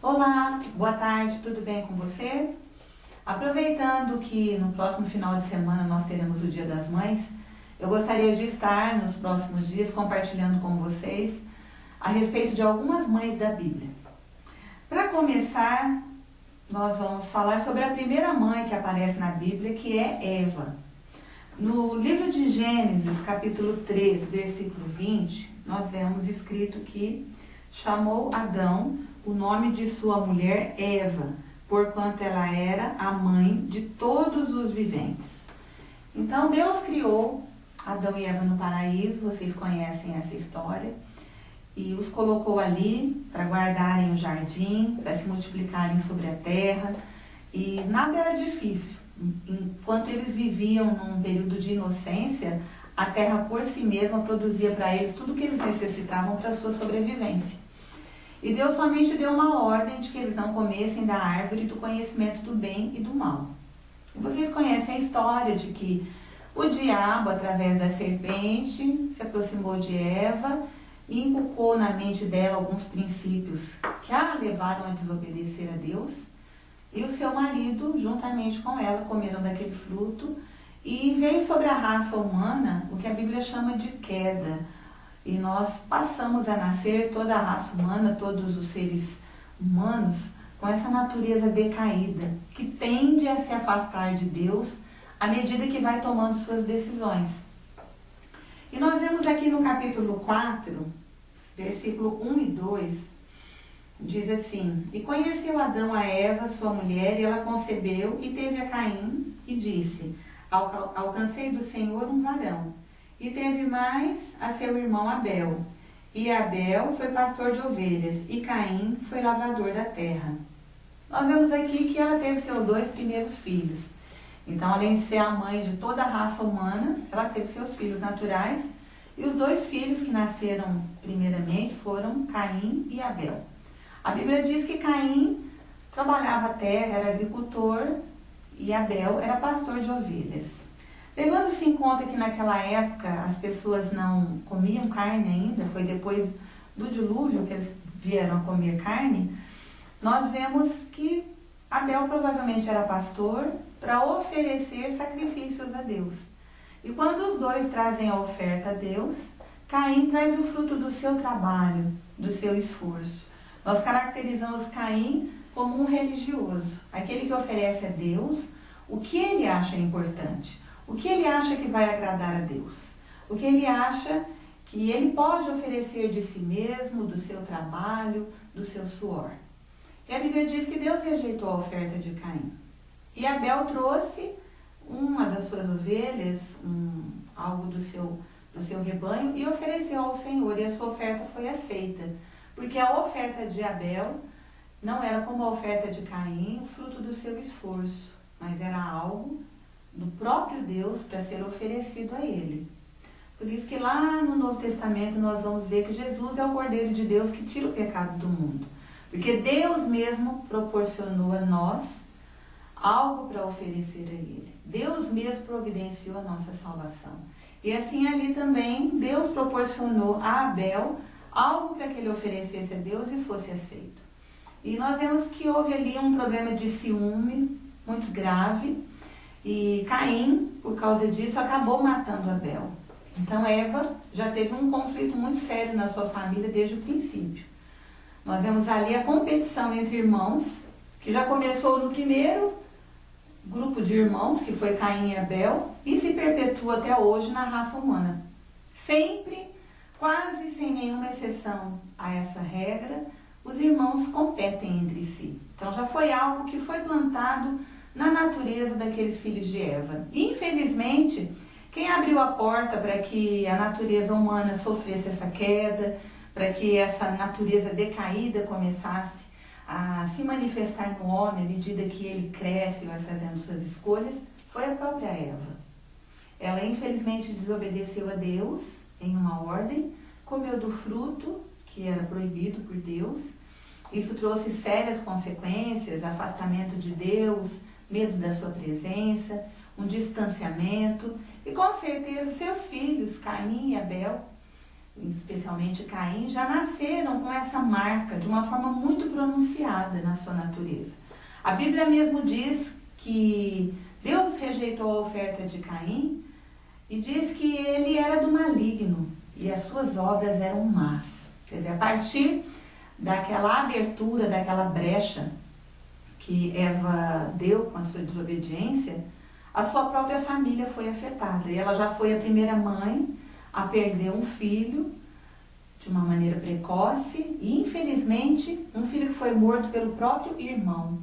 Olá, boa tarde, tudo bem com você? Aproveitando que no próximo final de semana nós teremos o Dia das Mães, eu gostaria de estar nos próximos dias compartilhando com vocês a respeito de algumas mães da Bíblia. Para começar, nós vamos falar sobre a primeira mãe que aparece na Bíblia, que é Eva. No livro de Gênesis, capítulo 3, versículo 20, nós vemos escrito que chamou Adão o nome de sua mulher Eva, porquanto ela era a mãe de todos os viventes. Então Deus criou Adão e Eva no paraíso, vocês conhecem essa história, e os colocou ali para guardarem o jardim, para se multiplicarem sobre a terra, e nada era difícil. Enquanto eles viviam num período de inocência, a terra por si mesma produzia para eles tudo o que eles necessitavam para a sua sobrevivência. E Deus somente deu uma ordem de que eles não comessem da árvore do conhecimento do bem e do mal. E vocês conhecem a história de que o diabo, através da serpente, se aproximou de Eva e inculcou na mente dela alguns princípios que a levaram a desobedecer a Deus. E o seu marido, juntamente com ela, comeram daquele fruto e veio sobre a raça humana o que a Bíblia chama de queda. E nós passamos a nascer, toda a raça humana, todos os seres humanos, com essa natureza decaída, que tende a se afastar de Deus à medida que vai tomando suas decisões. E nós vemos aqui no capítulo 4, versículo 1 e 2, diz assim: E conheceu Adão a Eva, sua mulher, e ela concebeu e teve a Caim, e disse: Alcancei do Senhor um varão. E teve mais a seu irmão Abel. E Abel foi pastor de ovelhas, e Caim foi lavrador da terra. Nós vemos aqui que ela teve seus 2 primeiros filhos. Então, além de ser a mãe de toda a raça humana, ela teve seus filhos naturais. E os 2 filhos que nasceram primeiramente foram Caim e Abel. A Bíblia diz que Caim trabalhava a terra, era agricultor, e Abel era pastor de ovelhas. Levando-se em conta que naquela época as pessoas não comiam carne ainda, foi depois do dilúvio que eles vieram a comer carne, nós vemos que Abel provavelmente era pastor para oferecer sacrifícios a Deus. E quando os 2 trazem a oferta a Deus, Caim traz o fruto do seu trabalho, do seu esforço. Nós caracterizamos Caim como um religioso, aquele que oferece a Deus o que ele acha importante. O que ele acha que vai agradar a Deus? O que ele acha que ele pode oferecer de si mesmo, do seu trabalho, do seu suor? E a Bíblia diz que Deus rejeitou a oferta de Caim. E Abel trouxe uma das suas ovelhas, algo do seu rebanho, e ofereceu ao Senhor, e a sua oferta foi aceita. Porque a oferta de Abel não era como a oferta de Caim, fruto do seu esforço, mas era algo do próprio Deus para ser oferecido a ele. Por isso que lá no Novo Testamento nós vamos ver que Jesus é o Cordeiro de Deus que tira o pecado do mundo. Porque Deus mesmo proporcionou a nós algo para oferecer a ele. Deus mesmo providenciou a nossa salvação. E assim ali também Deus proporcionou a Abel algo para que ele oferecesse a Deus e fosse aceito. E nós vemos que houve ali um problema de ciúme muito grave. E Caim, por causa disso, acabou matando Abel. Então Eva já teve um conflito muito sério na sua família desde o princípio. Nós vemos ali a competição entre irmãos, que já começou no primeiro grupo de irmãos, que foi Caim e Abel, e se perpetua até hoje na raça humana. Sempre, quase sem nenhuma exceção a essa regra, os irmãos competem entre si. Então já foi algo que foi plantado na natureza daqueles filhos de Eva. E, infelizmente, quem abriu a porta para que a natureza humana sofresse essa queda, para que essa natureza decaída começasse a se manifestar no homem à medida que ele cresce e vai fazendo suas escolhas, foi a própria Eva. Ela, infelizmente, desobedeceu a Deus em uma ordem, comeu do fruto, que era proibido por Deus. Isso trouxe sérias consequências, afastamento de Deus, medo da sua presença, um distanciamento, e com certeza seus filhos, Caim e Abel, especialmente Caim, já nasceram com essa marca de uma forma muito pronunciada na sua natureza. A Bíblia mesmo diz que Deus rejeitou a oferta de Caim e diz que ele era do maligno e as suas obras eram más. Quer dizer, a partir daquela abertura, daquela brecha que Eva deu com a sua desobediência, a sua própria família foi afetada. E ela já foi a primeira mãe a perder um filho de uma maneira precoce e, infelizmente, um filho que foi morto pelo próprio irmão.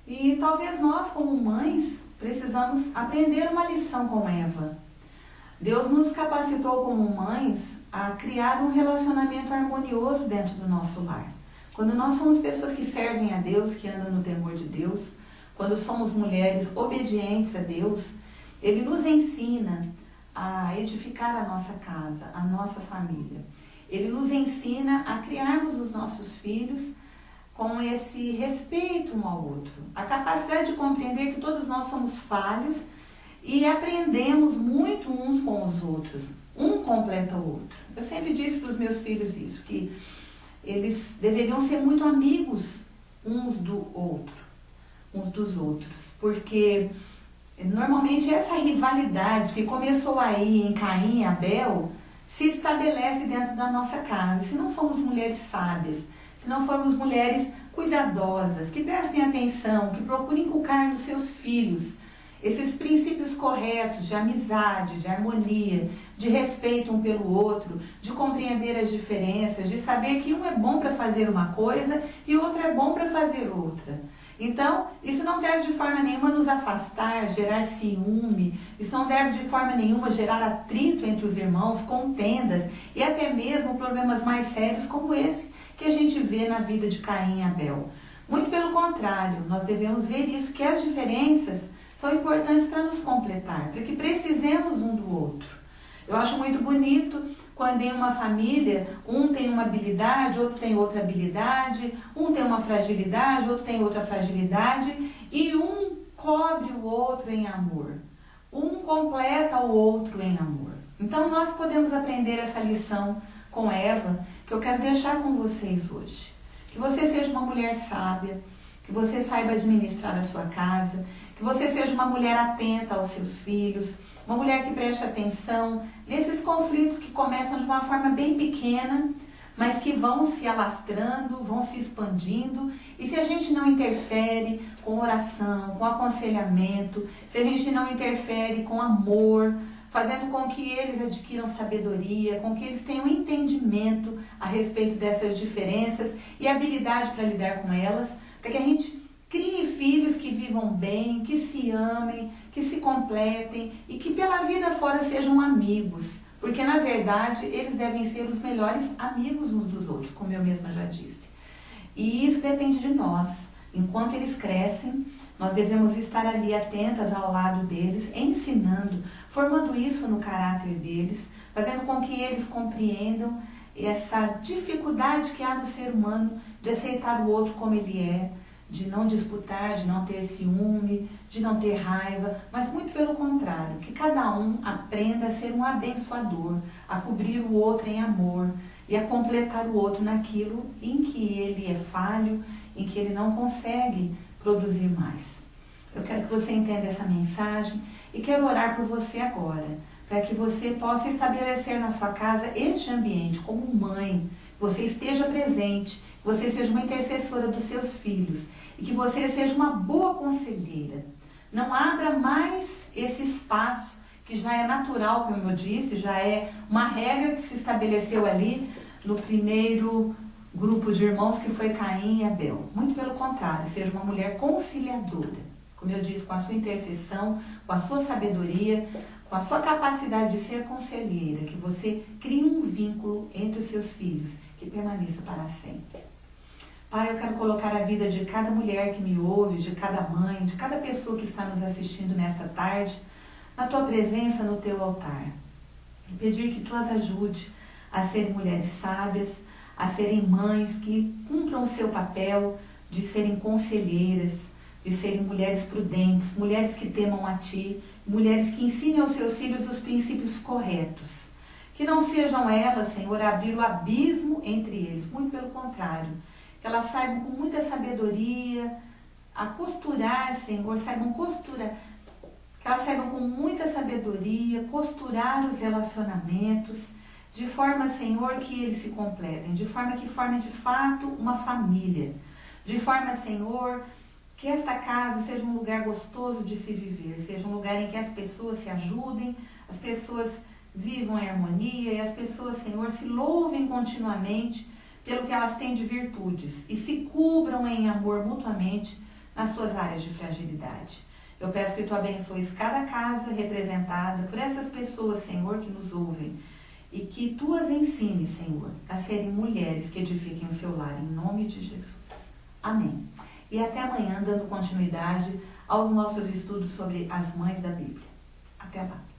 E talvez nós, como mães, precisamos aprender uma lição com Eva. Deus nos capacitou como mães a criar um relacionamento harmonioso dentro do nosso lar. Quando nós somos pessoas que servem a Deus, que andam no temor de Deus, quando somos mulheres obedientes a Deus, Ele nos ensina a edificar a nossa casa, a nossa família. Ele nos ensina a criarmos os nossos filhos com esse respeito um ao outro, a capacidade de compreender que todos nós somos falhos e aprendemos muito uns com os outros. Um completa o outro. Eu sempre disse para os meus filhos isso, que eles deveriam ser muito amigos uns dos outros, porque normalmente essa rivalidade que começou aí em Caim e Abel se estabelece dentro da nossa casa. Se não formos mulheres sábias, se não formos mulheres cuidadosas, que prestem atenção, que procurem inculcar nos seus filhos esses princípios corretos de amizade, de harmonia, de respeito um pelo outro, de compreender as diferenças, de saber que um é bom para fazer uma coisa e o outro é bom para fazer outra. Então, isso não deve de forma nenhuma nos afastar, gerar ciúme, isso não deve de forma nenhuma gerar atrito entre os irmãos, contendas e até mesmo problemas mais sérios como esse que a gente vê na vida de Caim e Abel. Muito pelo contrário, nós devemos ver isso, que as diferenças são importantes para nos completar, para que precisemos um do outro. Eu acho muito bonito quando em uma família um tem uma habilidade, outro tem outra habilidade, um tem uma fragilidade, outro tem outra fragilidade e um cobre o outro em amor. Um completa o outro em amor. Então nós podemos aprender essa lição com Eva, que eu quero deixar com vocês hoje. Que você seja uma mulher sábia, que você saiba administrar a sua casa, que você seja uma mulher atenta aos seus filhos, uma mulher que preste atenção nesses conflitos que começam de uma forma bem pequena, mas que vão se alastrando, vão se expandindo. E se a gente não interfere com oração, com aconselhamento, se a gente não interfere com amor, fazendo com que eles adquiram sabedoria, com que eles tenham entendimento a respeito dessas diferenças e habilidade para lidar com elas, para que a gente crie filhos que vivam bem, que se amem, que se completem e que pela vida fora sejam amigos. Porque, na verdade, eles devem ser os melhores amigos uns dos outros, como eu mesma já disse. E isso depende de nós. Enquanto eles crescem, nós devemos estar ali atentas ao lado deles, ensinando, formando isso no caráter deles, fazendo com que eles compreendam essa dificuldade que há no ser humano de aceitar o outro como ele é, de não disputar, de não ter ciúme, de não ter raiva, mas muito pelo contrário, que cada um aprenda a ser um abençoador, a cobrir o outro em amor e a completar o outro naquilo em que ele é falho, em que ele não consegue produzir mais. Eu quero que você entenda essa mensagem e quero orar por você agora, para que você possa estabelecer na sua casa este ambiente como mãe, que você esteja presente, que você seja uma intercessora dos seus filhos e que você seja uma boa conselheira. Não abra mais esse espaço que já é natural, como eu disse, já é uma regra que se estabeleceu ali no primeiro grupo de irmãos que foi Caim e Abel. Muito pelo contrário, seja uma mulher conciliadora. Como eu disse, com a sua intercessão, com a sua sabedoria, com a sua capacidade de ser conselheira, que você crie um vínculo entre os seus filhos que permaneça para sempre. Pai, eu quero colocar a vida de cada mulher que me ouve, de cada mãe, de cada pessoa que está nos assistindo nesta tarde, na tua presença, no teu altar. E pedir que tu as ajude a serem mulheres sábias, a serem mães que cumpram o seu papel de serem conselheiras, de serem mulheres prudentes, mulheres que temam a ti, mulheres que ensinem aos seus filhos os princípios corretos. Que não sejam elas, Senhor, abrir o abismo entre eles, muito pelo contrário. Que elas saibam com muita sabedoria a costurar, Senhor, que elas saibam com muita sabedoria costurar os relacionamentos, de forma, Senhor, que eles se completem, de forma que formem de fato uma família, de forma, Senhor, que esta casa seja um lugar gostoso de se viver, seja um lugar em que as pessoas se ajudem, as pessoas vivam em harmonia e as pessoas, Senhor, se louvem continuamente pelo que elas têm de virtudes e se cubram em amor mutuamente nas suas áreas de fragilidade. Eu peço que Tu abençoes cada casa representada por essas pessoas, Senhor, que nos ouvem e que Tu as ensines, Senhor, a serem mulheres que edifiquem o seu lar, em nome de Jesus. Amém. E até amanhã, dando continuidade aos nossos estudos sobre as mães da Bíblia. Até lá.